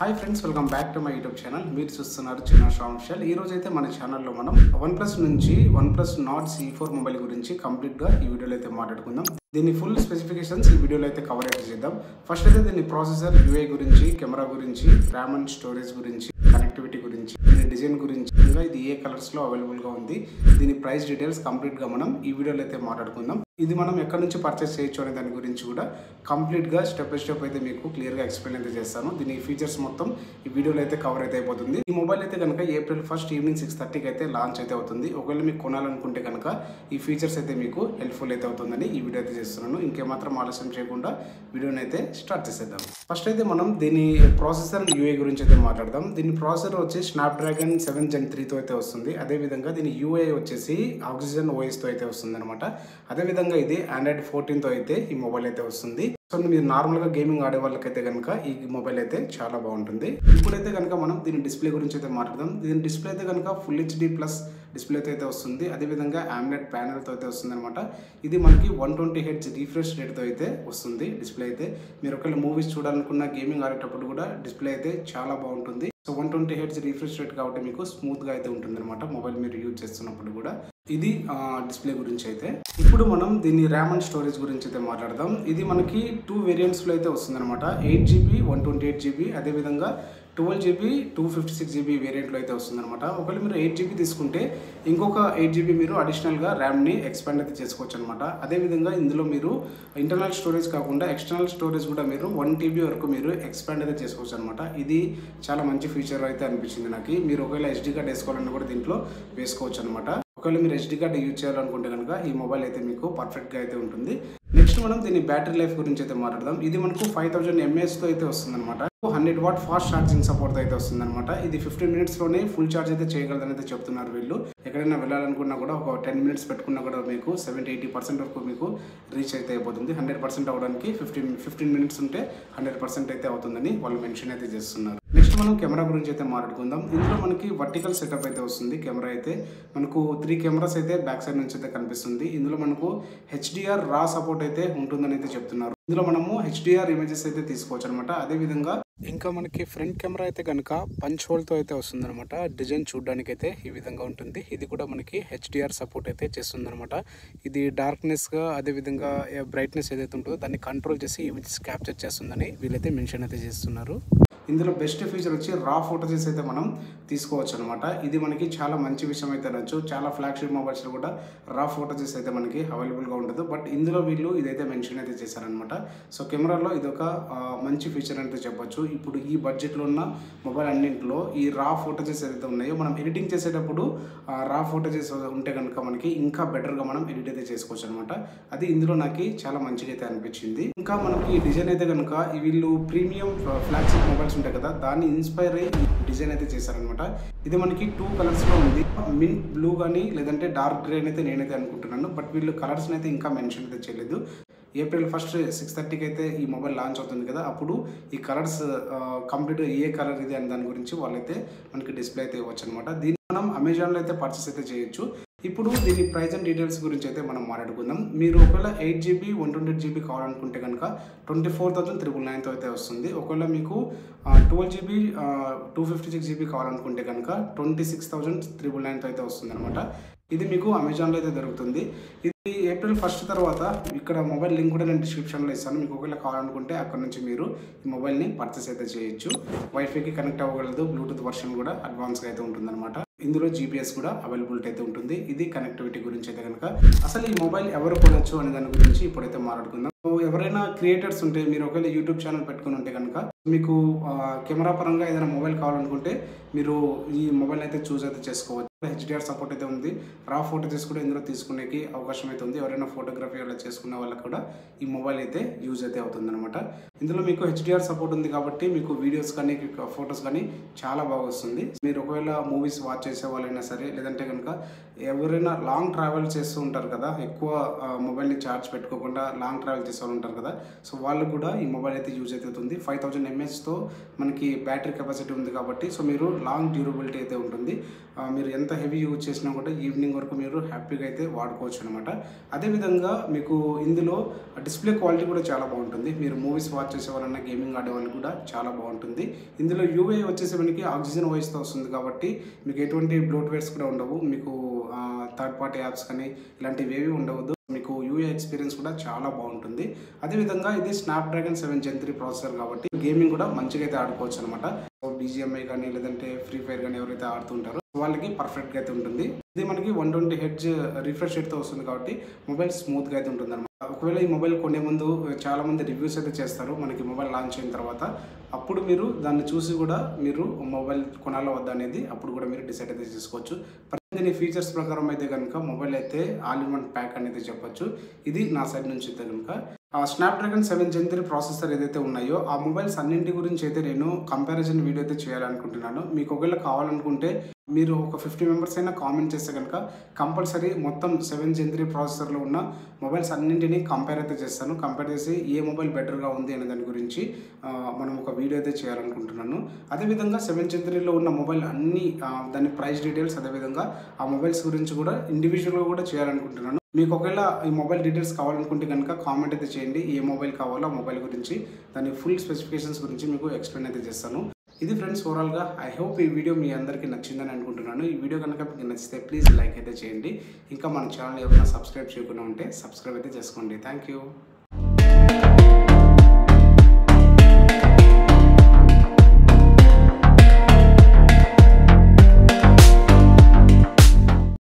Hi friends, welcome back to my YouTube channel. మీరు చూస్తున్నారు చిన్న శ్రావణ్. ఈ రోజు అయితే మన ఛానల్లో మనం OnePlus నుంచి OnePlus Nord C4 మొబైల్ గురించి కంప్లీట్గా ఈ వీడియోలో అయితే మాట్లాడుకుందాం. దీని ఫుల్ స్పెసిఫికేషన్స్ ఈ వీడియోలో అయితే కవర్ అయితే చేద్దాం. ఫస్ట్ అయితే దీని ప్రాసెసర్, UI గురించి, కెమెరా గురించి, ర్యామ్ అండ్ స్టోరేజ్ గురించి, కనెక్టివిటీ గురించి, దీని డిజైన్ గురించి, ఇంకా ఇది ఏ కలర్స్లో అవైలబుల్గా ఉంది, దీని ప్రైస్ డీటెయిల్స్ కంప్లీట్గా మనం ఈ వీడియోలో అయితే మాట్లాడుకుందాం. ఇది మనం ఎక్కడి నుంచి పర్చేస్ చేయొచ్చు అనే దాని గురించి కూడా కంప్లీట్గా స్టెప్ బై స్టెప్ అయితే మీకు క్లియర్గా ఎక్స్ప్లెయిన్ అయితే చేస్తాను. దీని ఫీచర్స్ మొత్తం ఈ వీడియోలో అయితే కవర్ అయితే అయిపోతుంది. ఈ మొబైల్ అయితే కనుక April 1 ఈవినింగ్ 6:30కి అయితే లాంచ్ అయితే అవుతుంది. ఒకవేళ మీకు కొనాలనుకుంటే కనుక ఈ ఫీచర్స్ అయితే మీకు హెల్ప్ఫుల్ అయితే అవుతుందని ఈ వీడియో అయితే చేస్తున్నాను. ఇంకేమాత్రం ఆలస్యం చేయకుండా వీడియోని అయితే స్టార్ట్ చేసేద్దాం. ఫస్ట్ అయితే మనం దీని ప్రాసెసర్ అండ్ UI గురించి అయితే మాట్లాడదాం. దీని ప్రాసెసర్ వచ్చి Snapdragon 7 Gen 3తో అయితే వస్తుంది. అదేవిధంగా దీని UI వచ్చేసి Oxygen OSతో అయితే వస్తుంది అనమాట. అదేవిధంగా ఇది Android 14తో అయితే ఈ మొబైల్ అయితే వస్తుంది. సో మీరు నార్మల్గా గేమింగ్ ఆడే వాళ్ళకైతే కనుక ఈ మొబైల్ అయితే చాలా బాగుంటుంది. ఇప్పుడైతే కనుక మనం దీని డిస్ప్లే గురించి అయితే మాట్లాడదాం. దీని డిస్ప్లే అయితే కనుక Full HD+ డిస్ప్లేతో అయితే వస్తుంది. అదేవిధంగా AMOLED ప్యానెల్తో అయితే వస్తుంది అనమాట. ఇది మనకి 120Hz రిఫ్రెష్ రేట్తో అయితే వస్తుంది. డిస్ప్లే అయితే మీరు ఒకవేళ మూవీస్ చూడాలనుకున్న, గేమింగ్ ఆడేటప్పుడు కూడా డిస్ప్లే అయితే చాలా బాగుంటుంది. సో 120Hz రిఫ్రెష్ రేట్ కాబట్టి మీకు స్మూత్గా అయితే ఉంటుంది అనమాట మొబైల్ మీరు యూజ్ చేస్తున్నప్పుడు కూడా. ఇది డిస్ప్లే గురించి అయితే. ఇప్పుడు మనం దీని ర్యామ్ అండ్ స్టోరేజ్ గురించి అయితే మాట్లాడదాం. ఇది మనకి 2 వేరియంట్స్లో అయితే వస్తుంది అనమాట. 8GB 128GB, అదేవిధంగా 12GB 256GB వేరియంట్లో అయితే వస్తుంది అనమాట. ఒకవేళ మీరు 8GB తీసుకుంటే ఇంకొక 8GB మీరు అడిషనల్గా ర్యామ్ని ఎక్స్పాండ్ అయితే చేసుకోవచ్చు అనమాట. అదేవిధంగా ఇందులో మీరు ఇంటర్నల్ స్టోరేజ్ కాకుండా ఎక్స్టర్నల్ స్టోరేజ్ కూడా మీరు 1TB వరకు మీరు ఎక్స్పాండ్ అయితే చేసుకోవచ్చు అనమాట. ఇది చాలా మంచి ఫీచర్ అయితే అనిపించింది నాకు. మీరు ఒకవేళ SD కార్డ్ వేసుకోవాలన్నా కూడా దీంట్లో వేసుకోవచ్చు అనమాట. ఒకవేళ మీరు SD కార్డ్ యూజ్ చేయాలనుకుంటే కనుక ఈ మొబైల్ అయితే మీకు పర్ఫెక్ట్గా అయితే ఉంటుంది. నెక్స్ట్ మనం దీని బ్యాటరీ లైఫ్ గురించి అయితే మాట్లాడదాం. ఇది మనకు 5000 mAhతో అయితే వస్తుంది అనమాట. 100W ఫాస్ట్ ఛార్జింగ్ సపోర్ట్ అయితే వస్తుంది అనమాట. ఇది 15 మినిట్స్లోనే ఫుల్ ఛార్జ్ అయితే చేయగలదని అయితే చెప్తున్నారు వీళ్ళు. ఎక్కడైనా వెళ్ళాలనుకున్నా కూడా ఒక 10 మినిట్స్ పెట్టుకున్నా కూడా మీకు 70-80% వరకు మీకు రీచ్ అయితే అయిపోతుంది. 100% అవ్వడానికి 15 మినిట్స్ ఉంటే 100% అయితే అవుతుందని వాళ్ళు మెన్షన్ అయితే చేస్తున్నారు. నెక్స్ట్ మనం కెమెరా గురించి అయితే మాట్లాడుకుందాం. ఇందులో మనకి వర్టికల్ సెటప్ అయితే వస్తుంది. కెమెరా అయితే మనకు 3 కెమెరాస్ అయితే బ్యాక్ సైడ్ నుంచి అయితే కనిపిస్తుంది. ఇందులో మనకు HDR రా సపోర్ట్ అయితే ఉంటుందని అయితే చెప్తున్నారు. ఇందులో మనము HDR ఇమేజెస్ అయితే తీసుకోవచ్చు అనమాట. అదేవిధంగా ఇంకా మనకి ఫ్రంట్ కెమెరా అయితే కనుక పంచ్ హోల్తో అయితే వస్తుంది అనమాట. డిజైన్ చూడడానికి అయితే ఈ విధంగా ఉంటుంది. ఇది కూడా మనకి HDR సపోర్ట్ అయితే చేస్తుంది అనమాట. ఇది డార్క్నెస్గా అదేవిధంగా బ్రైట్నెస్ ఏదైతే ఉంటుందో దాన్ని కంట్రోల్ చేసి ఇమేజెస్ క్యాప్చర్ చేస్తుందని వీళ్ళైతే మెన్షన్ అయితే చేస్తున్నారు. ఇందులో బెస్ట్ ఫీచర్ వచ్చి రా ఫోటోస్ అయితే మనం తీసుకోవచ్చు అనమాట. ఇది మనకి చాలా మంచి విషయం అయితే అనొచ్చు. చాలా ఫ్లాగ్షిప్ మొబైల్స్లో కూడా రా ఫోటోస్ అయితే మనకి అవైలబుల్గా ఉండదు. బట్ ఇందులో వీళ్ళు ఇదైతే మెన్షన్ అయితే చేశారనమాట. సో కెమెరాలో ఇదొక మంచి ఫీచర్ అయితే చెప్పొచ్చు. ఇప్పుడు ఈ బడ్జెట్లో ఉన్న మొబైల్ అన్నింటిలో ఈ రా ఫోటోస్ ఏదైతే ఉన్నాయో మనం ఎడిటింగ్ చేసేటప్పుడు రా ఫోటోస్ ఉంటే కనుక మనకి ఇంకా బెటర్గా మనం ఎడిట్ అయితే చేసుకోవచ్చు అనమాట. అది ఇందులో నాకు చాలా మంచిగా అయితే అనిపించింది. ఇంకా మనకి డిజైన్ అయితే కనుక వీళ్ళు ప్రీమియం ఫ్లాగ్షిప్ మొబైల్స్ ఉంటాయి కదా, దాన్ని ఇన్స్పైర్ అయ్యి డిజైన్ అయితే చేశారనమాట. ఇది మనకి 2 కలర్స్లో ఉంది. మింట్ బ్లూ కానీ లేదంటే డార్క్ గ్రే అయితే నేనైతే అనుకుంటున్నాను. బట్ వీళ్ళు కలర్స్ని అయితే ఇంకా మెన్షన్ అయితే చేయలేదు. April 1 6:30కి అయితే ఈ మొబైల్ లాంచ్ అవుతుంది కదా, అప్పుడు ఈ కలర్స్ కంప్లీట్గా ఏ కలర్ ఇది అని దాని గురించి వాళ్ళైతే మనకి డిస్ప్లే అయితే ఇవ్వచ్చు అనమాట. దీన్ని మనం అమెజాన్లో అయితే పర్చేస్ అయితే చేయొచ్చు. ఇప్పుడు దీని ప్రైస్ అండ్ డీటెయిల్స్ గురించి అయితే మనం మాట్లాడుకుందాం. మీరు ఒకవేళ 8GB 128GB కావాలనుకుంటే కనుక 24,999తో అయితే వస్తుంది. ఒకవేళ మీకు 12GB 256GB కావాలనుకుంటే కనుక 26,999తో అయితే వస్తుంది అనమాట. ఇది మీకు అమెజాన్లో అయితే దొరుకుతుంది. ఇది April 1 తర్వాత ఇక్కడ మొబైల్ లింక్ కూడా నేను డిస్క్రిప్షన్లో ఇస్తాను. మీకు ఒకవేళ కావాలనుకుంటే అక్కడ నుంచి మీరు ఈ మొబైల్ని పర్చేస్ అయితే చేయొచ్చు. వైఫైకి కనెక్ట్ అవ్వగలదు. బ్లూటూత్ వర్షన్ కూడా అడ్వాన్స్గా అయితే ఉంటుందన్నమాట. ఇందులో GPS కూడా అవైలబిలిటీ అయితే ఉంటుంది. ఇది కనెక్టివిటీ గురించి అయితే కనుక. అసలు ఈ మొబైల్ ఎవరు కొనొచ్చు అనే దాని గురించి ఇప్పుడైతే మాట్లాడుకుందాం. ఎవరైనా క్రియేటర్స్ ఉంటే మీరు ఒకవేళ యూట్యూబ్ ఛానల్ పెట్టుకుని ఉంటే కనుక మీకు కెమెరా పరంగా ఏదైనా మొబైల్ కావాలనుకుంటే మీరు ఈ మొబైల్ అయితే చూస్ అయితే చేసుకోవచ్చు. HDR సపోర్ట్ అయితే ఉంది. రా ఫోటోస్ కూడా ఇందులో తీసుకునేకి అవకాశం అయితే ఉంది. ఎవరైనా ఫోటోగ్రఫీ అలా చేసుకునే వాళ్ళకి కూడా ఈ మొబైల్ అయితే యూజ్ అయితే అవుతుంది అనమాట. ఇందులో మీకు HDR సపోర్ట్ ఉంది కాబట్టి మీకు వీడియోస్ కానీ ఫొటోస్ కానీ చాలా బాగా వస్తుంది. మీరు ఒకవేళ మూవీస్ వాచ్ చేసే వాళ్ళైనా సరే, లేదంటే కనుక ఎవరైనా లాంగ్ ట్రావెల్ చేస్తూ ఉంటారు కదా, ఎక్కువ మొబైల్ని ఛార్జ్ పెట్టుకోకుండా లాంగ్ ట్రావెల్ చేసేవాళ్ళు ఉంటారు కదా, సో వాళ్ళు కూడా ఈ మొబైల్ అయితే యూజ్ అవుతుంది. 5000 mAhతో మనకి బ్యాటరీ కెపాసిటీ ఉంది కాబట్టి సో మీరు లాంగ్ డ్యూరబిలిటీ అయితే ఉంటుంది. మీరు ఎంత హెవీ యూజ్ చేసినా కూడా ఈవినింగ్ వరకు మీరు హ్యాపీగా అయితే వాడుకోవచ్చు అనమాట. అదేవిధంగా మీకు ఇందులో డిస్ప్లే క్వాలిటీ కూడా చాలా బాగుంటుంది. మీరు మూవీస్ వాచ్ చేసేవాళ్ళన్నా గేమింగ్ ఆడేవాళ్ళు కూడా చాలా బాగుంటుంది. ఇందులో యూఐ వచ్చేసి మనకి ఆక్సిజన్ వాయిస్తో వస్తుంది కాబట్టి మీకు ఎటువంటి బ్లోట్వేర్స్ కూడా ఉండవు. మీకు థర్డ్ పార్టీ యాప్స్ కానీ ఇలాంటివి ఏవి ఉండవద్దు. మీకు యూఐ ఎక్స్పీరియన్స్ కూడా చాలా బాగుంటుంది. అదేవిధంగా ఇది స్నాప్డ్రాగన్ 7 Gen 3 ప్రాసెసర్ కాబట్టి గేమింగ్ కూడా మంచిగా అయితే ఆడుకోవచ్చు అనమాట. BGMI కానీ లేదంటే ఫ్రీ ఫైర్ కానీ ఎవరైతే ఆడుతుంటారో వాళ్ళకి పర్ఫెక్ట్గా అయితే ఉంటుంది. ఇది మనకి 120 Hz రిఫ్రెష్ రేట్తో వస్తుంది కాబట్టి మొబైల్ స్మూత్గా అయితే ఉంటుంది అనమాట. ఒకవేళ ఈ మొబైల్ కొనే ముందు చాలా మంది రివ్యూస్ అయితే చేస్తారు మనకి మొబైల్ లాంచ్ అయిన తర్వాత. అప్పుడు మీరు దాన్ని చూసి కూడా మీరు మొబైల్ కొనాలో వద్దా అనేది అప్పుడు కూడా మీరు డిసైడ్ అయితే చేసుకోవచ్చు. దీని ఫీచర్స్ ప్రకారం అయితే కనుక మొబైల్ అయితే ఆల్ ఇన్ వన్ ప్యాక్ అనేది చెప్పొచ్చు. ఇది నా సైడ్ నుంచి అయితే కనుక స్నాప్డ్రాగన్ 7 Gen 3 ప్రాసెసర్ ఏదైతే ఉన్నాయో ఆ మొబైల్స్ అన్నింటి గురించి అయితే నేను కంపారిజన్ వీడియో అయితే చేయాలనుకుంటున్నాను. మీకు ఒకవేళ కావాలనుకుంటే మీరు ఒక 50 మెంబర్స్ అయినా కామెంట్ చేస్తే కనుక కంపల్సరీ మొత్తం 7 Gen 3 ప్రాసెసర్లో ఉన్న మొబైల్స్ అన్నింటినీ కంపేర్ అయితే చేస్తాను. కంపేర్ చేసి ఏ మొబైల్ బెటర్గా ఉంది అనే దాని గురించి మనం ఒక వీడియో అయితే చేయాలనుకుంటున్నాను. అదేవిధంగా 7 Gen 3లో ఉన్న మొబైల్ అన్ని దాని ప్రైస్ డీటెయిల్స్, అదేవిధంగా ఆ మొబైల్స్ గురించి కూడా ఇండివిజువల్గా కూడా చేయాలనుకుంటున్నాను. మీకు ఒకవేళ ఈ మొబైల్ డీటెయిల్స్ కావాలనుకుంటే కనుక కామెంట్ అయితే చేయండి. ఏ మొబైల్ కావాలో ఆ మొబైల్ గురించి దాని ఫుల్ స్పెసిఫికేషన్స్ గురించి మీకు ఎక్స్ప్లెయిన్ అయితే చేస్తాను. ఇది ఫ్రెండ్స్ ఓవరాల్గా ఐ హోప్ ఈ వీడియో మీ అందరికీ నచ్చిందని అనుకుంటున్నాను. ఈ వీడియో కనుక మీకు నచ్చితే ప్లీజ్ లైక్ అయితే చేయండి. ఇంకా మన ఛానల్ ఎవరైనా సబ్స్క్రైబ్ చేయకుండా ఉంటే సబ్స్క్రైబ్ అయితే చేసుకోండి. Thank you.